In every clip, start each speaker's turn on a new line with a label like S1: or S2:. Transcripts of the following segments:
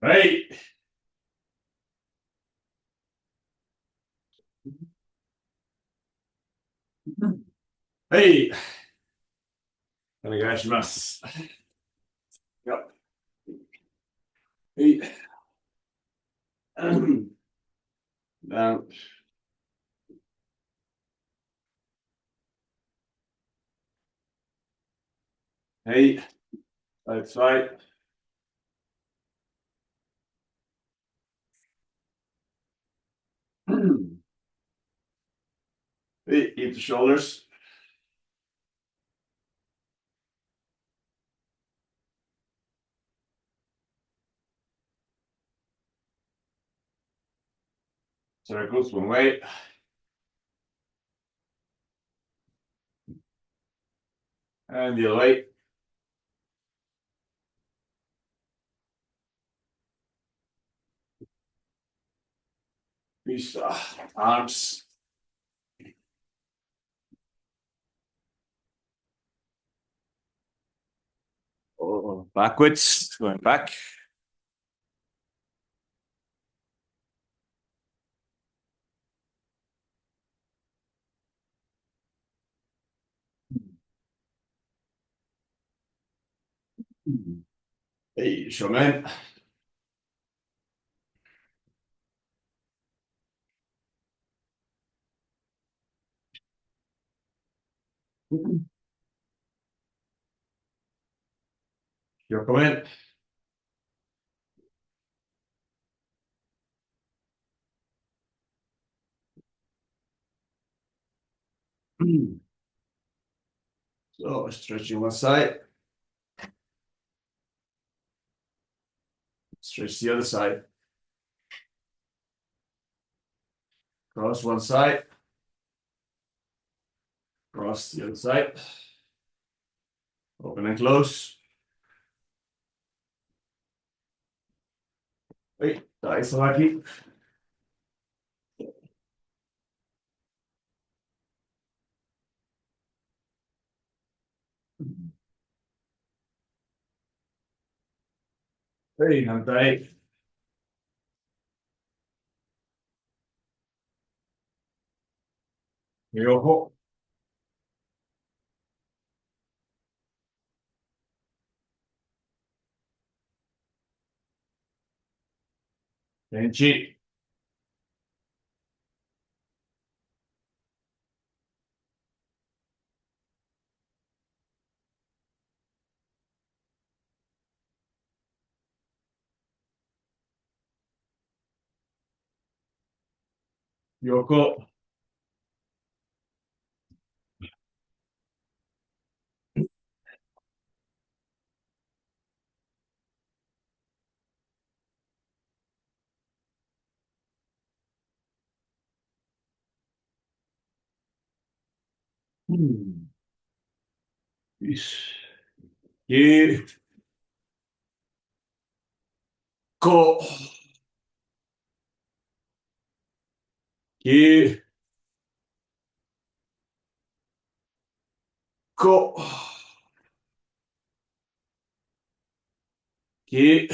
S1: Hey, hey, お願いします。よはい、down. はい、side side. はい、eat the shoulders. circles one way. And the other way. These arms. Oh, backwards, going back. Hey, showman. You're coming. So stretching one side, stretch the other side. Cross one side, cross the other side. Open and close. Hey, nice, lucky. Hey, I'm tight. Yo, Kenchi. Yoko. Hmm. Ish. Ye. Ko. Ye. Ko. Ye.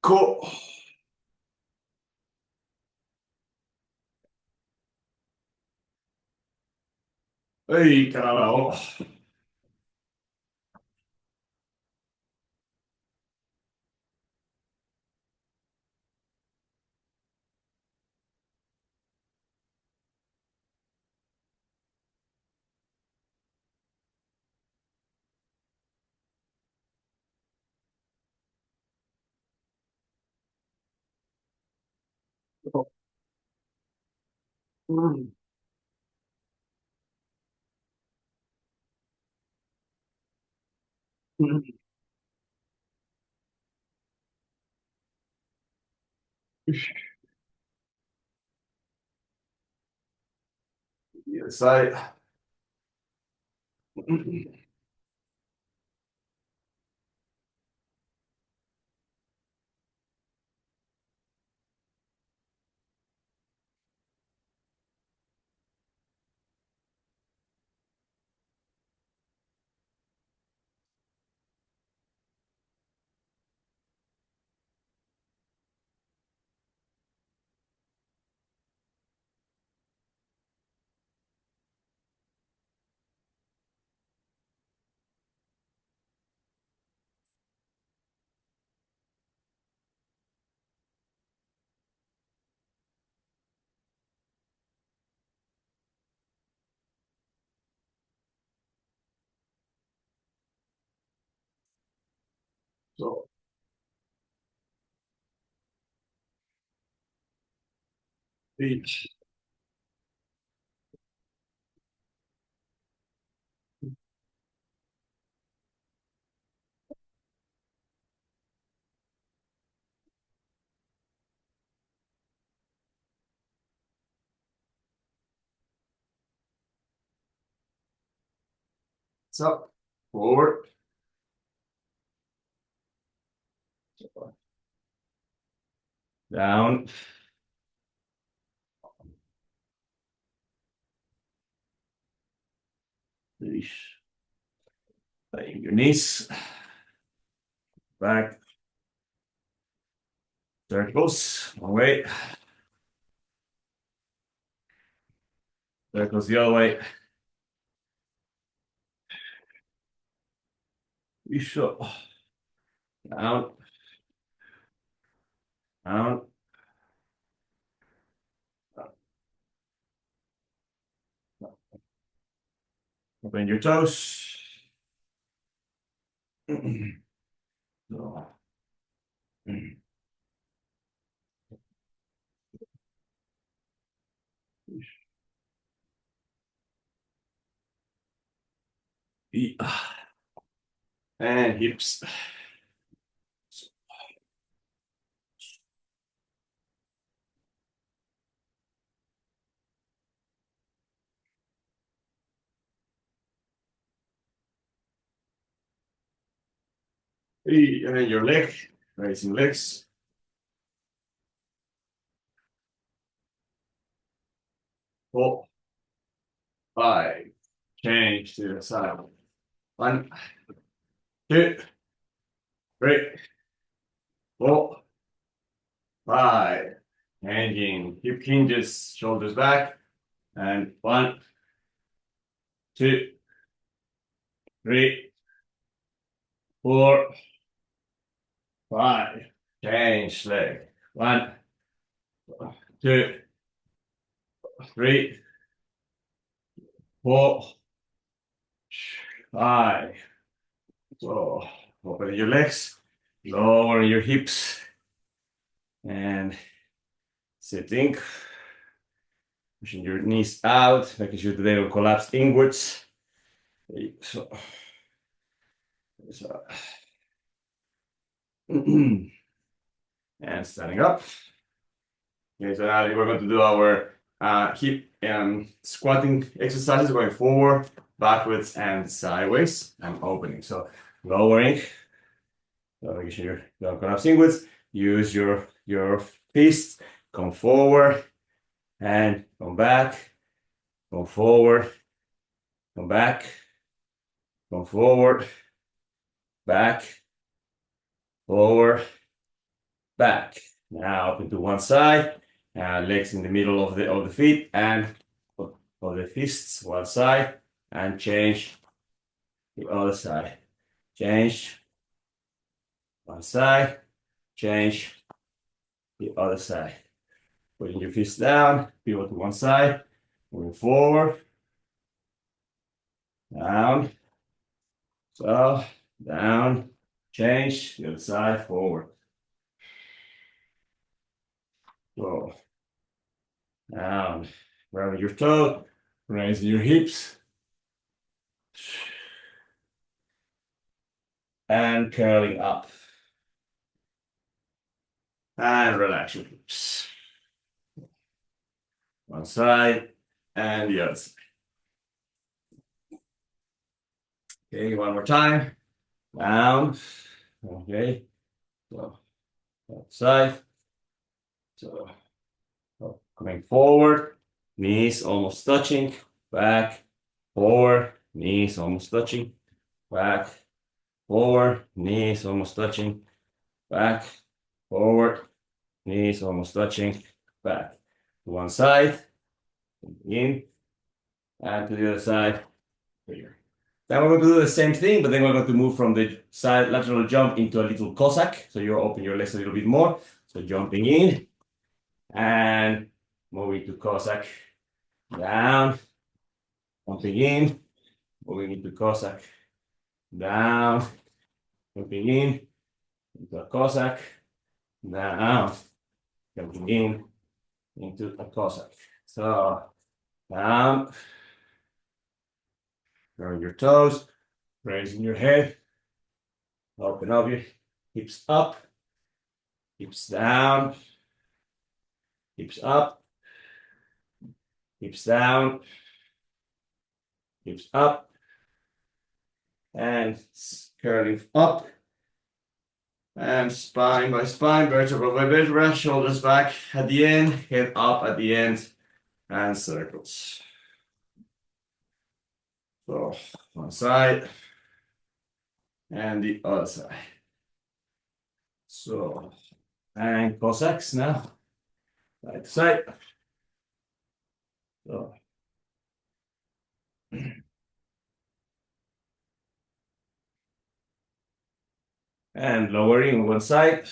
S1: Ko. Hey, carajo. Hmm. Yes, I. So, each. So, forward. Down. Each. Bend your knees. Back. Circles. One way. Circles the other way. Each. Down. Down. Bend your toes. So, and hips. And then your leg, raising legs. 4, 5. Change to the side. 1, 2, 3, 4, 5. Hanging, hip hinges, shoulders back. And 1, 2, 3, 4, 5. Change leg. 1, 2, 3, 4, 5. So open your legs, lower your hips, and sitting. Pushing your knees out, making sure that they don't collapse inwards. So, and standing up. Okay, so now we're going to do our hip squatting exercises, going forward, backwards, and sideways, and opening. So lowering, so making sure you don't collapse inwards. Use your fists, come forward, and come back, come forward, come back, come forward, back, forward, back. Now up into one side, legs in the middle of the feet and of the fists, one side, and change the other side. Change one side, change the other side. Putting your fists down, pivot to one side, moving forward, down, so down, change the other side, forward. So down, grabbing your toe, raising your hips, and curling up. And relax your hips. One side and the other side. Okay, one more time. Down. Okay. So side. So coming forward, knees almost touching, back, forward, knees almost touching, back, forward, knees almost touching, back, forward, knees almost touching, back. To one side, in, and to the other side, here. Then we're going to do the same thing, but then we're going to move from the side lateral jump into a little Cossack. So you open your legs a little bit more. So jumping in and moving to Cossack, down, jumping in, moving into Cossack, down, jumping in, into a Cossack. Now, jumping in into a Cossack. So, down, curl your toes, raising your head, open up your hips up, hips down, hips up, hips down, hips up, and curling up, and spine by spine, vertebra by vertebra, shoulders back at the end, head up at the end, and circles. So one side and the other side. So, and Cossacks now, side to side. So. And lowering one side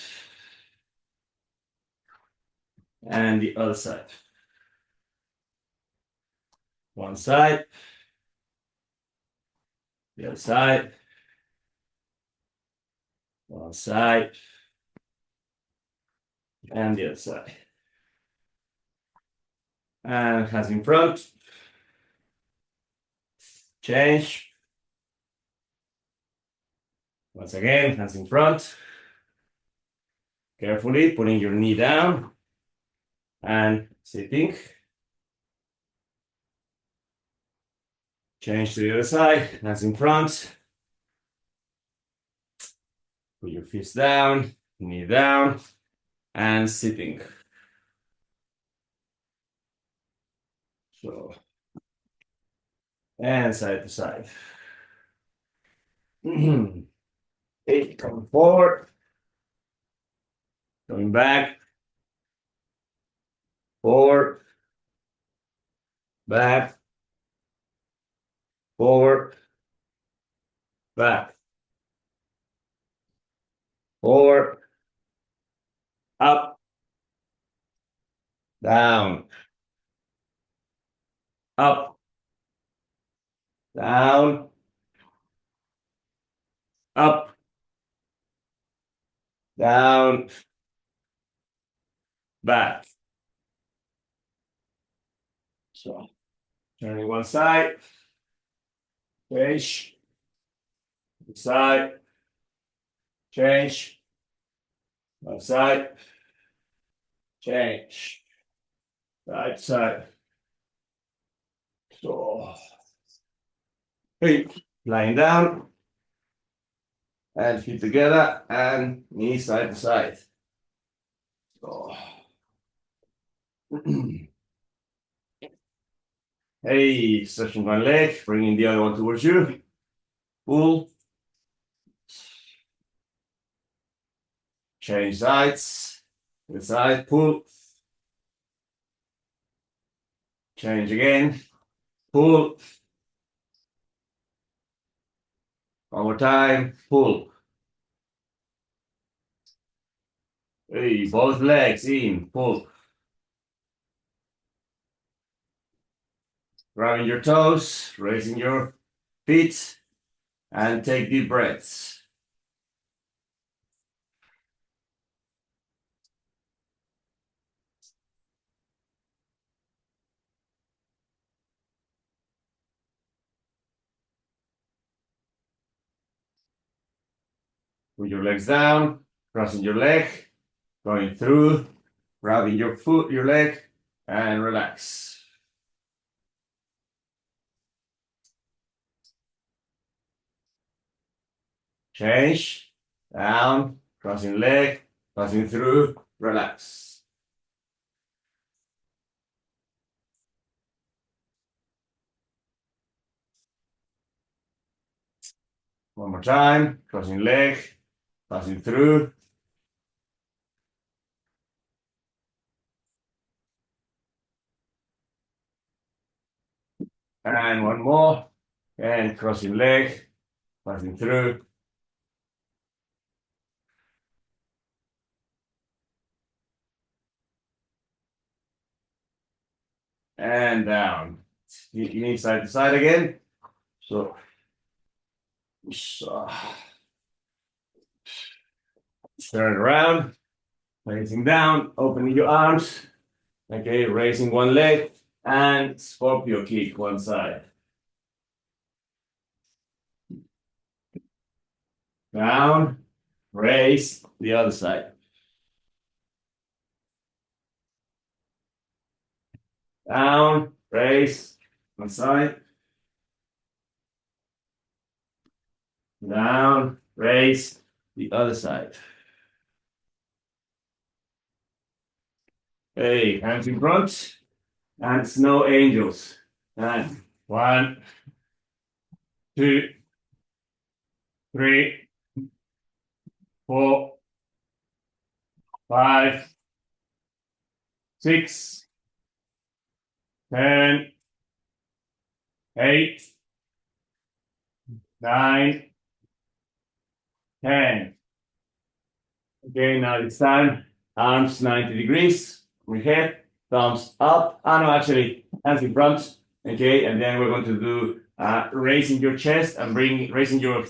S1: and the other side. One side, the other side, one side, and the other side. And hands in front. Change. Once again, hands in front. Carefully putting your knee down and sitting. Change to the other side, hands in front. Put your fists down, knee down, and sitting. So, and side to side. Okay, coming forward, coming back, forward, back, forward, back, forward, up, down, up, down, up, down, back. So, turning one side, change, side, change, one side, change, side, side. So, hey, lying down, and feet together, and knee side to side. So, hey, stretching one leg, bringing the other one towards you. Pull. Change sides. To the side, pull. Change again. Pull. One more time. Pull. Hey, both legs in. Pull. Grabbing your toes, raising your feet, and take deep breaths. Put your legs down, crossing your leg, going through, grabbing your foot, your leg, and relax. Change, down, crossing leg, passing through, relax. One more time, crossing leg, passing through. And one more, and crossing leg, passing through. And down. You need side to side again. So Turn around, facing down, opening your arms. Okay, raising one leg and scorpio kick one side. Down, raise the other side. Down, raise one side. Down, raise the other side. Hey, hands in front and snow angels. And 1, 2, 3, 4, 5, 6, 7, 8, 9, 10. Okay, now it's time. Arms 90 degrees. We head, thumbs up. No, actually, hands in front. Okay, and then we're going to do raising your chest and raising your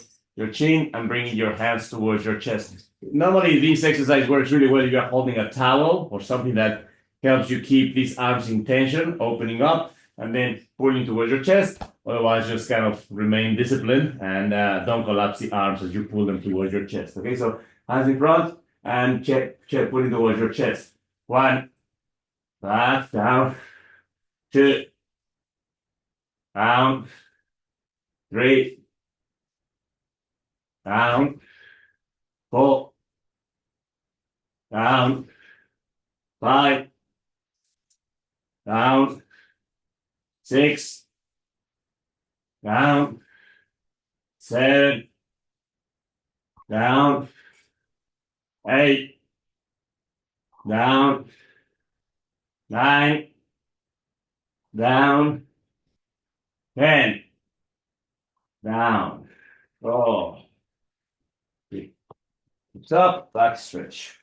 S1: chin and bringing your hands towards your chest. Normally, this exercise works really well if you're holding a towel or something that helps you keep these arms in tension, opening up, and then pulling towards your chest. Otherwise, just kind of remain disciplined and don't collapse the arms as you pull them towards your chest. Okay, so hands in front and check, pulling towards your chest. 1, back, down, 2, down, 3, down, 4, down, 5, down, 6, down, 7, down, 8, down, 9, down, 10, down. Oh, hips up, back stretch.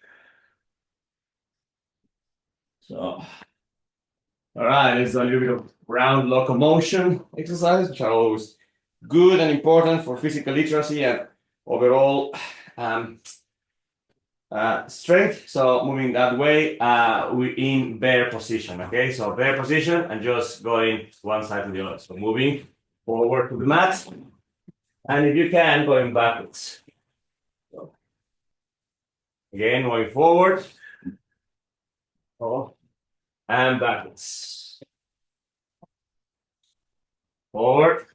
S1: So, all right, it's a little bit of ground locomotion exercises, which are always good and important for physical literacy and overall strength. So moving that way, we're in bear position. Okay, so bear position and just going one side to the other. So moving forward to the mat, and if you can, going backwards. So, again, going forward. Oh, and backwards. Forward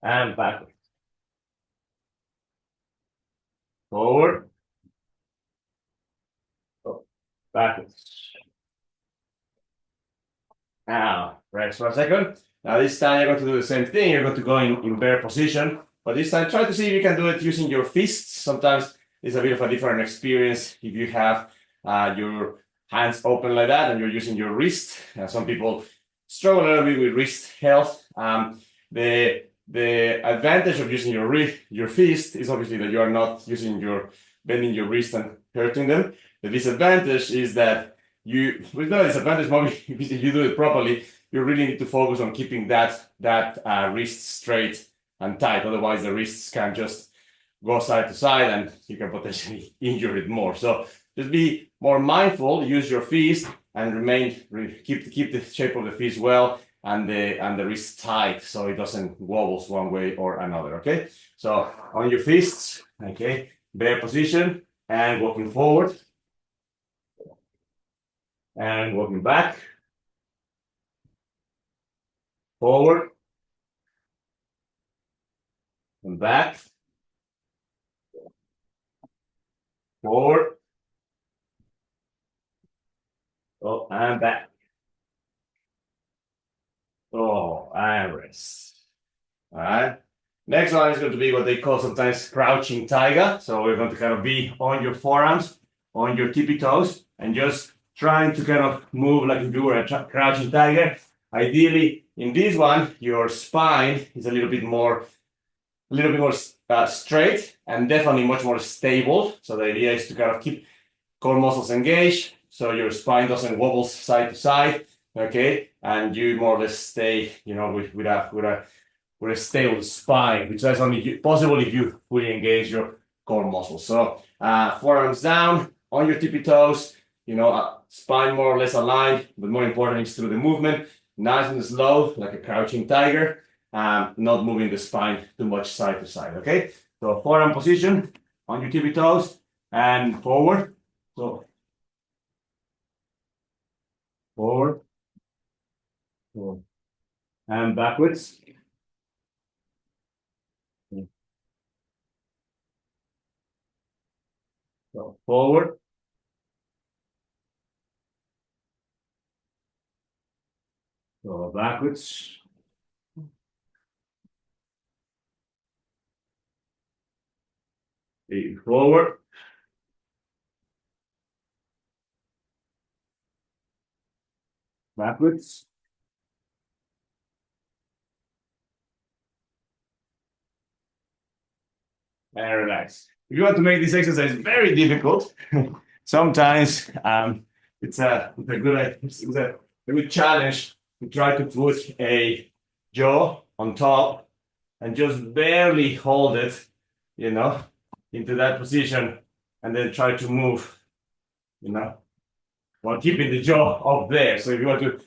S1: and backwards. Forward. Oh, backwards. Now, rest for a second. Now this time you're going to do the same thing. You're going to go in bear position. But this time try to see if you can do it using your fists. Sometimes it's a bit of a different experience if you have your hands open like that and you're using your wrist. Some people struggle a little bit with wrist health. The advantage of using your fist is obviously that you are not bending your wrist and hurting them. The disadvantage is that with no disadvantage, maybe if you do it properly, you really need to focus on keeping that wrist straight and tight. Otherwise, the wrists can just go side to side and you can potentially injure it more. So just be more mindful, use your fist and keep the shape of the fist well and the wrist tight so it doesn't wobbles one way or another. Okay, so on your fists, okay, bear position and walking forward and walking back, forward and back, forward, oh, and back. Oh, and rest. All right. Next one is going to be what they call sometimes crouching tiger. So we're going to kind of be on your forearms, on your tippy toes, and just trying to kind of move like if you were a crouching tiger. Ideally, in this one, your spine is a little bit more straight and definitely much more stable. So the idea is to kind of keep core muscles engaged, so your spine doesn't wobble side to side. Okay, and you more or less stay, with a stable spine, which is only possible if you fully engage your core muscles. So forearms down on your tippy toes, spine more or less aligned, but more important is through the movement, nice and slow, like a crouching tiger, not moving the spine too much side to side, okay? So forearm position on your tippy toes and forward. So forward, forward. And backwards. So forward, so backwards, forward, backwards, and relax. If you want to make this exercise very difficult, sometimes it's a good challenge to try to put a jaw on top and just barely hold it, into that position, and then try to move, while keeping the jaw up there. So if you want to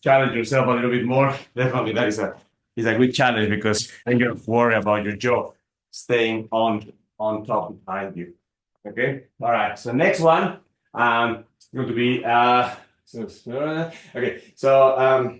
S1: challenge yourself a little bit more, definitely that is a good challenge, because then you don't worry about your jaw staying on top behind you. Okay. All right. So next one, going to be okay. So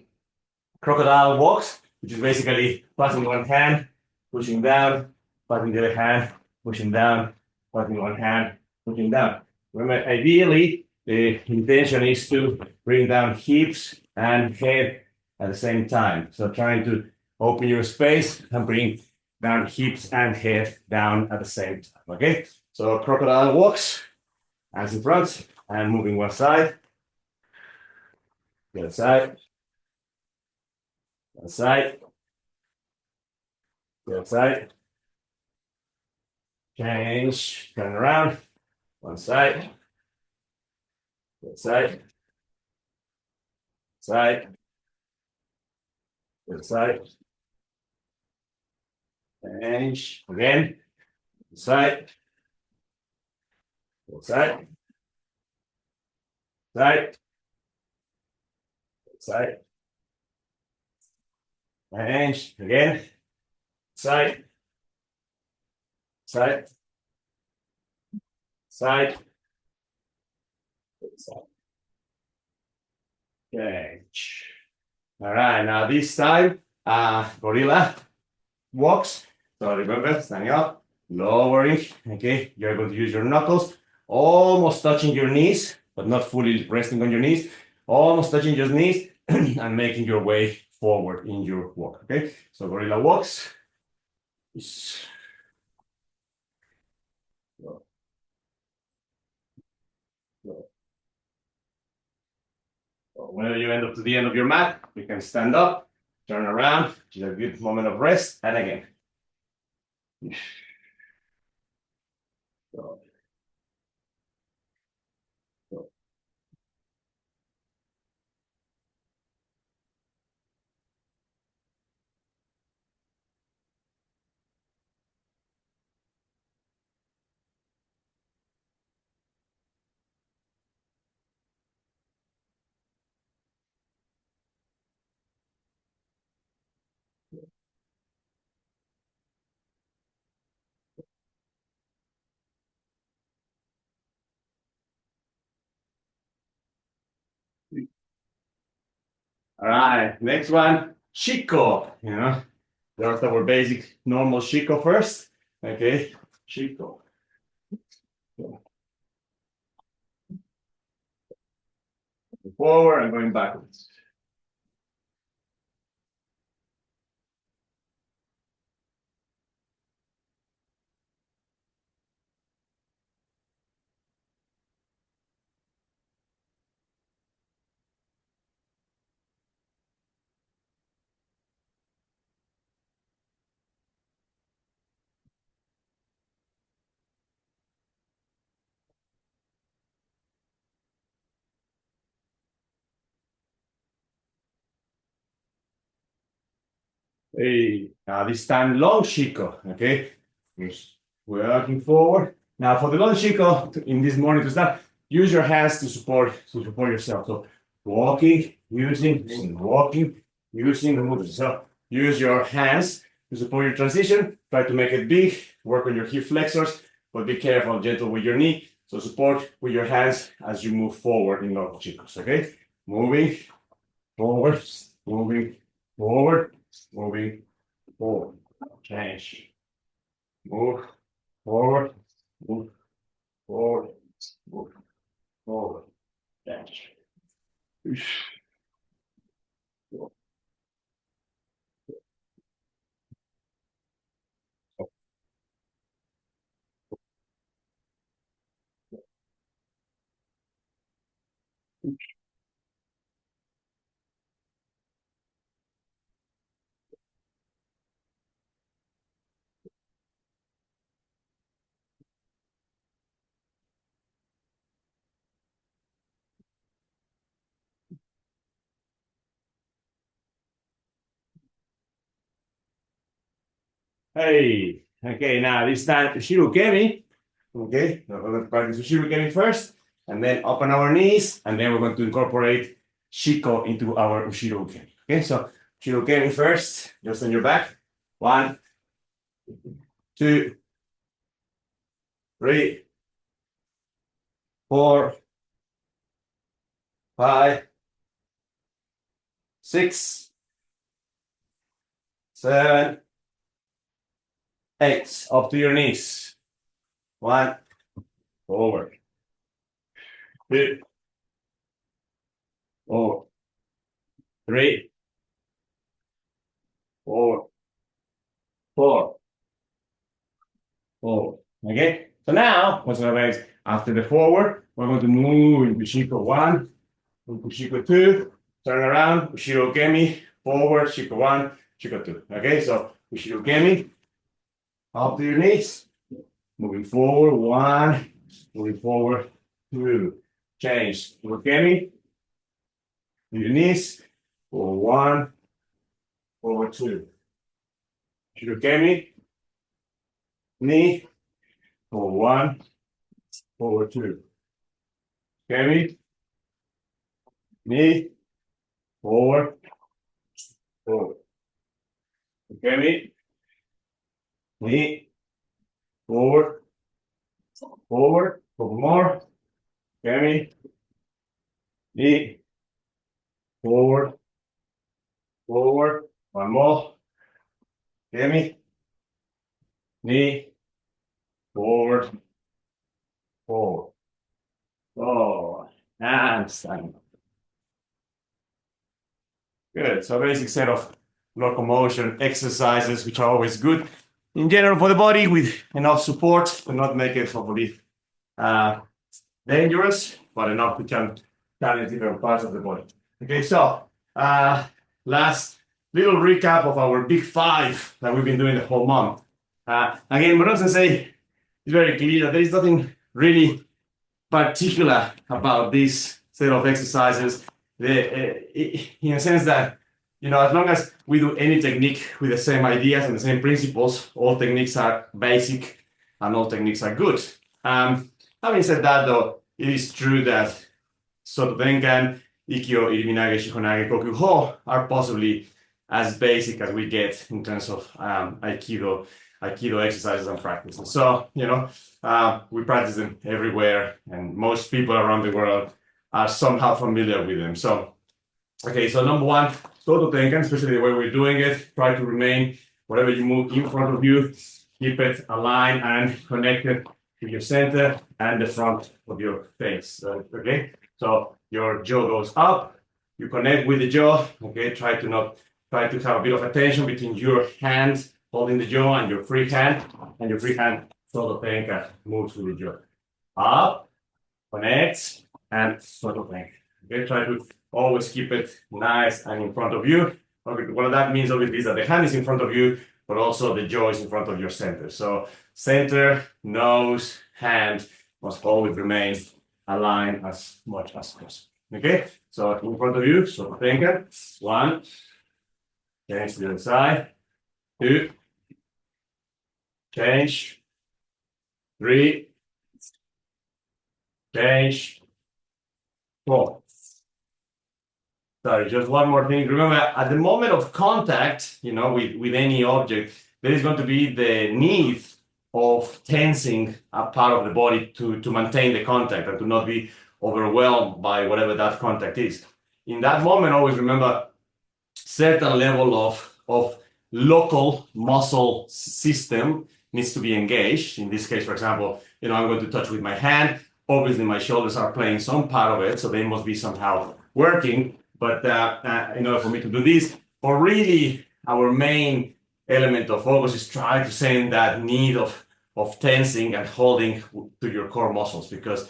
S1: crocodile walks, which is basically passing one hand, pushing down, passing the other hand, pushing down, passing one hand, pushing down. Remember, ideally, the intention is to bring down hips and head at the same time. So trying to open your space and bring down hips and head down at the same time. Okay. So crocodile walks, hands in front, and moving one side, the other side, one side, the other side. Change, turn around, one side, the other side, side, the other side. Change again, side, the other side, side, side. Change again, side, side, side, side. Change. All right, now this time, gorilla walks. So remember, standing up, lowering. Okay, you're going to use your knuckles, almost touching your knees, but not fully resting on your knees. Almost touching your knees and making your way forward in your walk. Okay, so gorilla walks. Whenever you end up to the end of your mat, you can stand up, turn around, which is a good moment of rest, and again. So, so. All right, next one, Chico. There's our basic normal Chico first. Okay, Chico. Forward and going backwards. Hey, this time long Chico. Okay, working forward. Now for the long Chico in this morning to start, use your hands to support yourself. So walking, using, walking, using the movement. So use your hands to support your transition. Try to make it big. Work on your hip flexors, but be careful, gentle with your knee. So support with your hands as you move forward in Loco Chicos. Okay, moving forward, moving forward, moving forward. Change. Move forward, move forward, move forward. Change. Hey, okay, now this time Shirokemi. Okay, we're going to practice Shirokemi first, and then open our knees, and then we're going to incorporate Shiko into our Ushirokemi. Okay, so Shirokemi first, just on your back. 1, 2, 3, 4, 5, 6, 7, 8. Up to your knees. 1, forward. 2, forward. 3, 4, 4, forward. Okay, so now what's going to happen is after the forward, we're going to move into Shiko 1, into Shiko 2, turn around, Ushirokemi, forward, Shiko 1, Shiko 2. Okay, so Ushirokemi, up to your knees, moving forward, 1, moving forward, 2, change, Ushirokemi, to your knees, forward 1, forward 2, Ushirokemi, knee, forward 1, forward 2, Kemi, knee, forward, forward. Kemi, knee, forward, forward, couple more. Kemi, knee, forward, forward, one more. Kemi, knee, forward, forward. Oh, and stand. Good. So basic set of locomotion exercises, which are always good in general for the body with enough support to not make it hopefully dangerous, but enough to challenge different parts of the body. Okay, so last little recap of our big 5 that we've been doing the whole month. Again, Morton Sensei is very clear that there is nothing really particular about this set of exercises. In a sense that, you know, as long as we do any technique with the same ideas and the same principles, all techniques are basic and all techniques are good. Having said that, though, it is true that Soto Tenkan, Ikkyo, Iriminage, Shihonage, Kokuho are possibly as basic as we get in terms of Aikido exercises and practices. So, you know, we practice them everywhere, and most people around the world are somehow familiar with them. So, okay, so number 1, Soto Tenkan, especially the way we're doing it, try to remain, whatever you move in front of you, keep it aligned and connected to your center and the front of your face. Okay, so your jaw goes up, you connect with the jaw. Okay, try to have a bit of a tension between your hands holding the jaw and your free hand, Soto Tenkan moves with the jaw. Up, connects, and Soto Tenkan. Okay, try to always keep it nice and in front of you. Okay, what that means obviously is that the hand is in front of you, but also the jaw is in front of your center. So center, nose, hand must always remain aligned as much as possible. Okay, so in front of you, Soto Tenkan. 1, change to the other side. 2, change. 3, change, 4. Sorry, just one more thing. Remember, at the moment of contact, with any object, there is going to be the need of tensing a part of the body to maintain the contact and to not be overwhelmed by whatever that contact is. In that moment, always remember certain level of local muscle system needs to be engaged. In this case, for example, I'm going to touch with my hand. Obviously, my shoulders are playing some part of it, so they must be somehow working. But in order for me to do this, or really our main element of focus is try to send that need of tensing and holding to your core muscles, because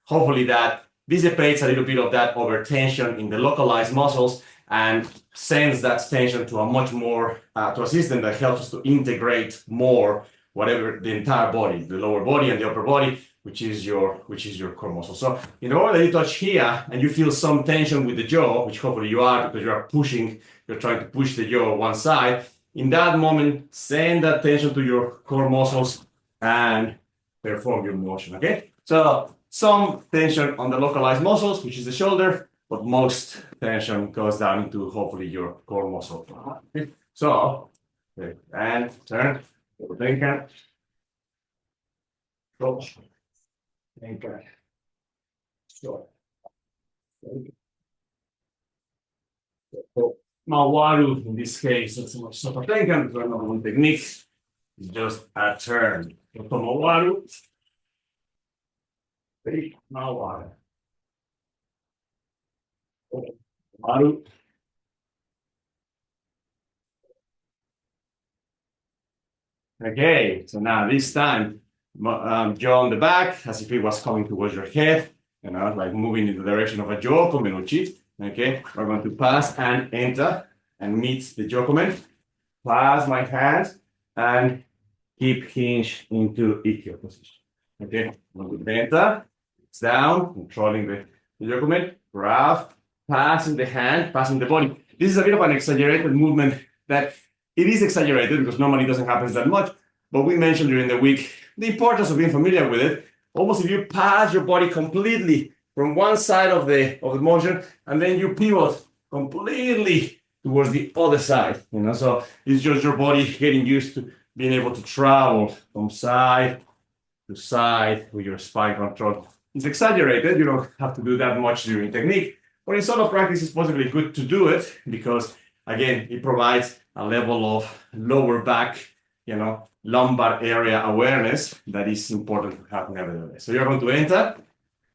S1: hopefully that dissipates a little bit of that overtension in the localized muscles and sends that tension to a much more to a system that helps us to integrate more whatever the entire body, the lower body and the upper body, which is your core muscle. So in the moment that you touch here and you feel some tension with the jaw, which hopefully you are because you're trying to push the jaw one side. In that moment, send that tension to your core muscles and perform your motion. Okay, so some tension on the localized muscles, which is the shoulder, but most tension goes down into hopefully your core muscle. Okay. So, and turn, Tenkan, go, Tenkan, so, Mawaru in this case, it's not so Tenkan, because another one technique is just a turn. Mawaru, Mawaru. Maru. Okay, so now this time, jaw on the back, as if it was coming towards your head, like moving in the direction of a Jokomen uchi. Okay, we're going to pass and enter and meet the Jokomen. Pass my hand and keep hinge into Ikkyo position. Okay, I'm going to enter, it's down, controlling the Jokomen, grab, passing the hand, passing the body. This is a bit of an exaggerated movement that it is exaggerated because normally it doesn't happen that much, but we mentioned during the week the importance of being familiar with it. Almost if you pass your body completely from one side of the motion and then you pivot completely towards the other side, so it's just your body getting used to being able to travel from side to side with your spine control. It's exaggerated, you don't have to do that much during technique, but in solo practice it's possibly good to do it because, again, it provides a level of lower back, lumbar area awareness that is important to have nevertheless. So you're going to enter,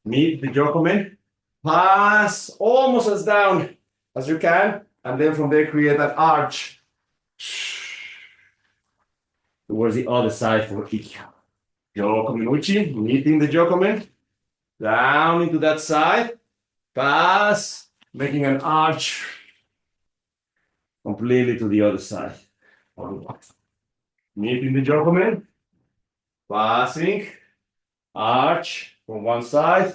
S1: meet the Jokomen, pass almost as down as you can, and then from there create an arch towards the other side for Ikkyo. Jokomen uchi, meeting the Jokomen, down into that side, pass, making an arch completely to the other side. Meeting the Jokomen, passing, arch from one side,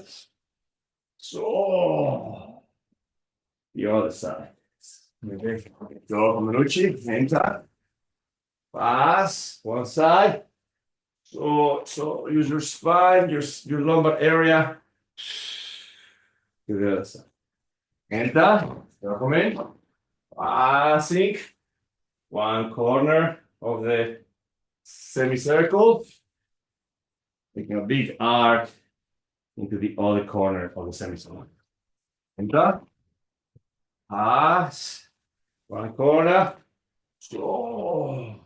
S1: so the other side. Jokomen uchi, enter, pass, one side, so use your spine, your lumbar area, to the other side. Enter, Jokomen, passing one corner of the semicircle, making a big arc into the other corner of the semicircle. Enter, pass, one corner, so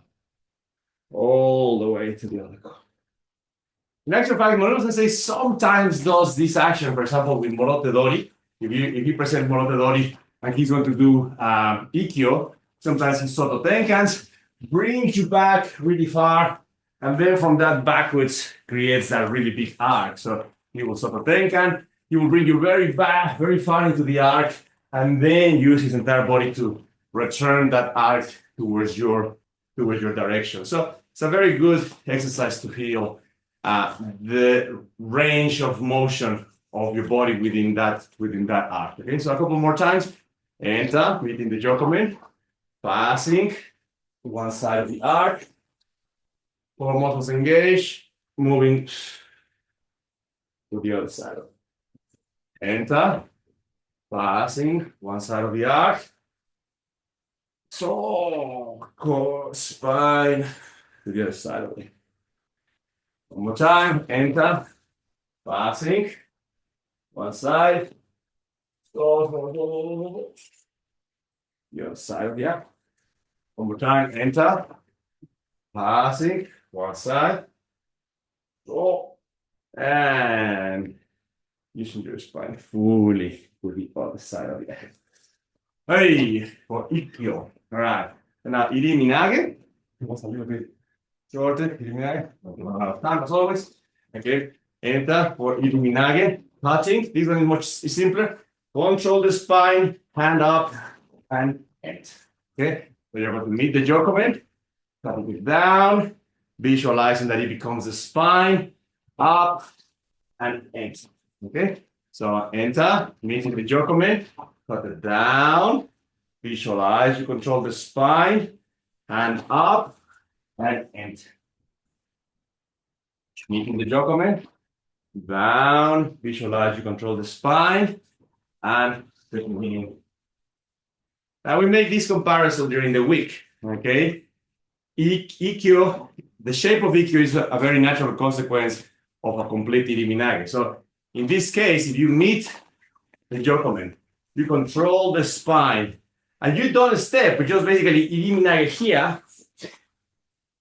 S1: all the way to the other corner. In actual fact, Morote-sensei sometimes does this action, for example, with Morote Dori. If you present Morote Dori and he's going to do Ikkyo, sometimes he Soto Tenkans, brings you back really far, and then from that backwards creates that really big arc. So he will Soto Tenkan, he will bring you very back, very far into the arc, and then use his entire body to return that arc towards your direction. So it's a very good exercise to feel the range of motion of your body within that arc. Okay, so a couple more times. Enter, meeting the Jokomen, passing to one side of the arc, core muscles engaged, moving to the other side. Enter, passing one side of the arc. So, core, spine to the other side of it. One more time, enter, passing, one side, go, the other side of the arc. One more time, enter, passing, one side, go, and using your spine fully to the other side of the head. Hey, for Ikkyo. All right. And now, Iri Minage. It was a little bit shorter. Iri Minage. Not enough time, as always. Okay. Enter for Iri Minage. Cutting. This one is much simpler. Control the spine, hand up, and end. Okay. So you're going to meet the Jokomen. Cutting it down. Visualizing that it becomes the spine. Up and end. Okay. So enter, meeting the Jokomen. Cut it down. Visualize you control the spine, hand up, and end. Meeting the Jokomen. Down. Visualize you control the spine, and in. Now we make this comparison during the week. Okay. Ikkyo, the shape of Ikkyo is a very natural consequence of a complete Iriminage. So in this case, if you meet the Jokomen, you control the spine, and you don't step, but just basically Iriminage here,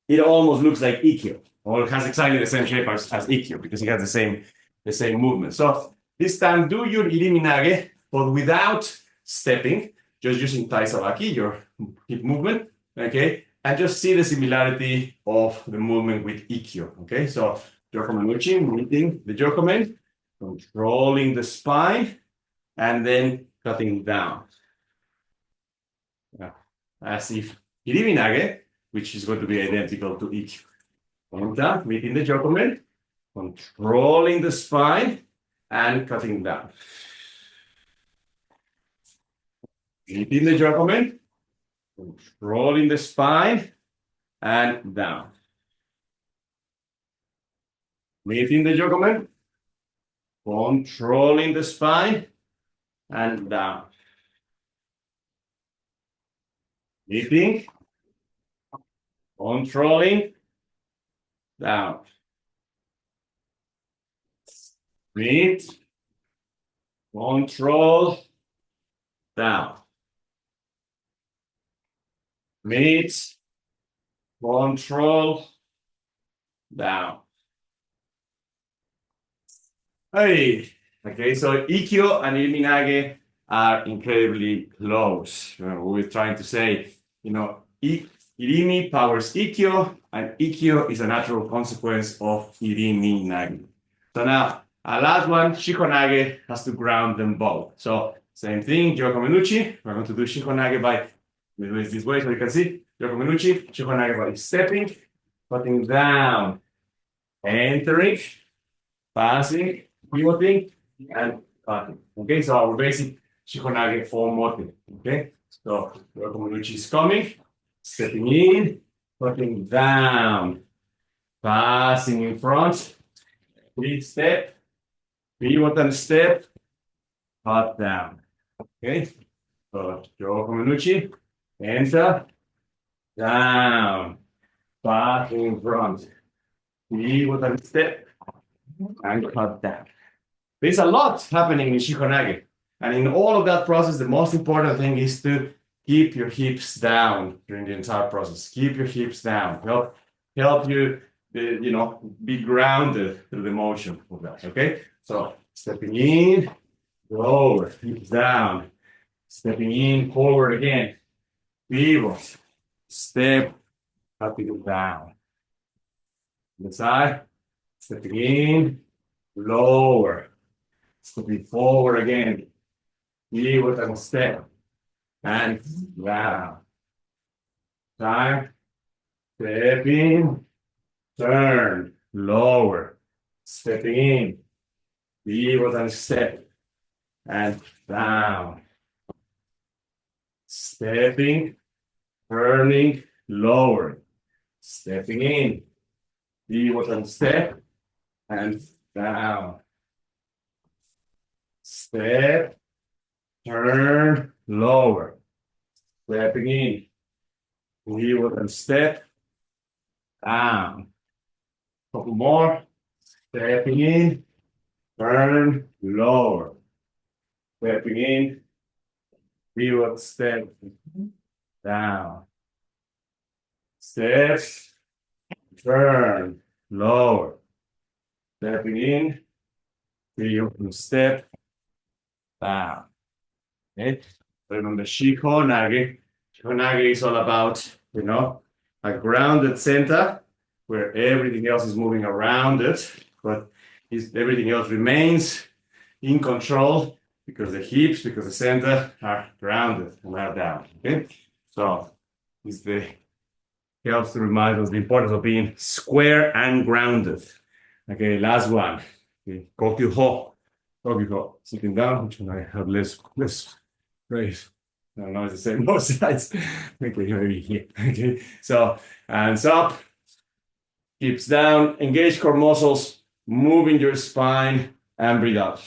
S1: it almost looks like Ikkyo, or it has exactly the same shape as Ikkyo, because it has the same movement. So this time, do your Iriminage, but without stepping, just using Taisabaki, your hip movement, okay? And just see the similarity of the movement with Ikkyo, okay? So Jokomen Uchi, meeting the Jokomen, controlling the spine, and then cutting down. Yeah. As if Iriminage, which is going to be identical to Ikkyo. Enter, meeting the Jokomen, controlling the spine, and cutting down. Meeting the Jokomen, controlling the spine, and down. Meeting the Jokomen, controlling the spine, and down. Meeting, controlling, down. Meet, control, down. Meet, control, down. Hey, okay, so Ikkyo and Iriminage are incredibly close. We're trying to say, Irimi powers Ikkyo, and Ikkyo is a natural consequence of Iriminage. So now, our last one, Shikonage, has to ground them both. So same thing, Jokomen Uchi. We're going to do Shikonage by, we do it this way so you can see. Jokomen Uchi, Shikonage by stepping, cutting down, entering, passing, pivoting, and cutting. Okay, so our basic Shikonage form motive. Okay, so Jokomen Uchi is coming, stepping in, cutting down, passing in front, lead step, pivot and step, cut down. Okay, so Jokomen Uchi, enter, down, passing in front, pivot and step, and cut down. There's a lot happening in Shikonage. And in all of that process, the most important thing is to keep your hips down during the entire process. Keep your hips down. Help you, be grounded through the motion of that, okay? So stepping in, lower, hips down. Stepping in, forward again. Pivot, step, cutting it down. The side, stepping in, lower. Stepping forward again. Pivot and step. And down. Time. Step in. Turn. Lower. Stepping in. Pivot and step. And down. Stepping. Turning. Lower. Stepping in. Pivot and step. and down. Step, turn, lower. Stepping in. Lever and step, down. Couple more. Stepping in, turn, lower. Stepping in, lever, step, down. Step, turn, lower. Stepping in, lever, step, down. Okay. Remember Shikonage. Shikonage is all about, a grounded center where everything else is moving around it, but everything else remains in control because the hips, because the center are grounded and are down. Okay. So this helps to remind us the importance of being square and grounded. Okay, last one. Okay. Kokyuho. Kokyuho. Sitting down, which I have less raise. I don't know, it's the same both sides. Okay, maybe here. Okay, so hands up, hips down, engage core muscles, moving your spine, and breathe out.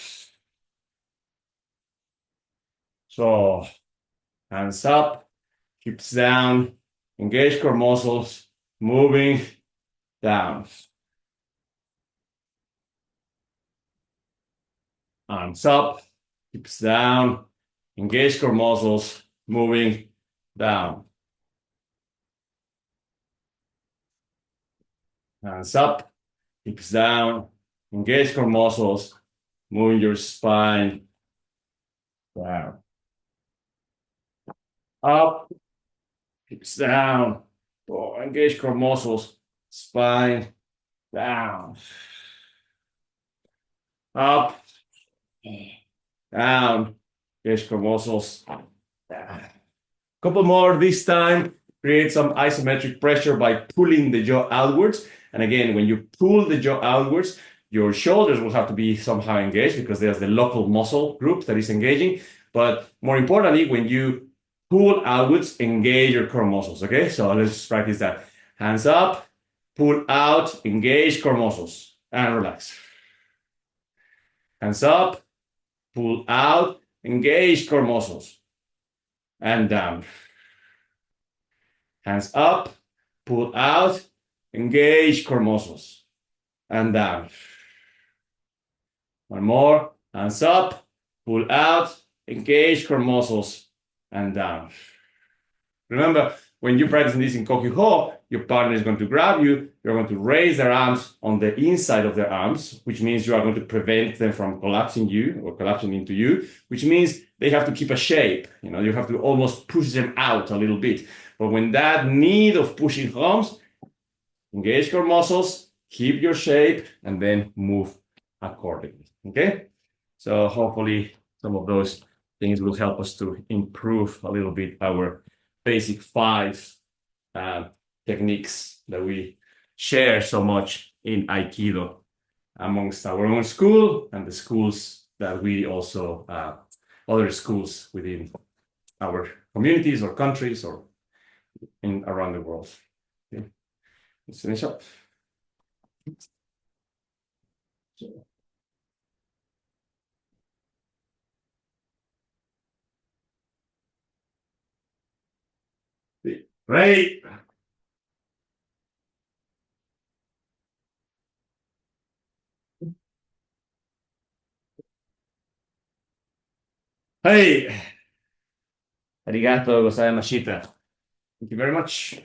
S1: So hands up, hips down, engage core muscles, moving down. Arms up, hips down, engage core muscles, moving down. Hands up, hips down, engage core muscles, moving your spine down. Up, hips down, engage core muscles, spine down. Up, down, engage core muscles down. Couple more this time. Create some isometric pressure by pulling the jaw outwards. And again, when you pull the jaw outwards, your shoulders will have to be somehow engaged because there's the local muscle group that is engaging. But more importantly, when you pull outwards, engage your core muscles. Okay, so let's practice that. Hands up, pull out, engage core muscles, and relax. Hands up, pull out, engage core muscles, and down. Hands up, pull out, engage core muscles, and down. One more. Hands up, pull out, engage core muscles, and down. Remember, when you're practicing this in Kokyuho, your partner is going to grab you. You're going to raise their arms on the inside of their arms, which means you are going to prevent them from collapsing you or collapsing into you, which means they have to keep a shape. You have to almost push them out a little bit. But when that need of pushing comes, engage core muscles, keep your shape, and then move accordingly. Okay? So hopefully some of those things will help us to improve a little bit our basic 5 techniques that we share so much in Aikido amongst our own school and the schools that we also, other schools within our communities or countries or around the world. Okay. Let's finish up. Right. Hey. Arigato gozaimashita. Thank you very much.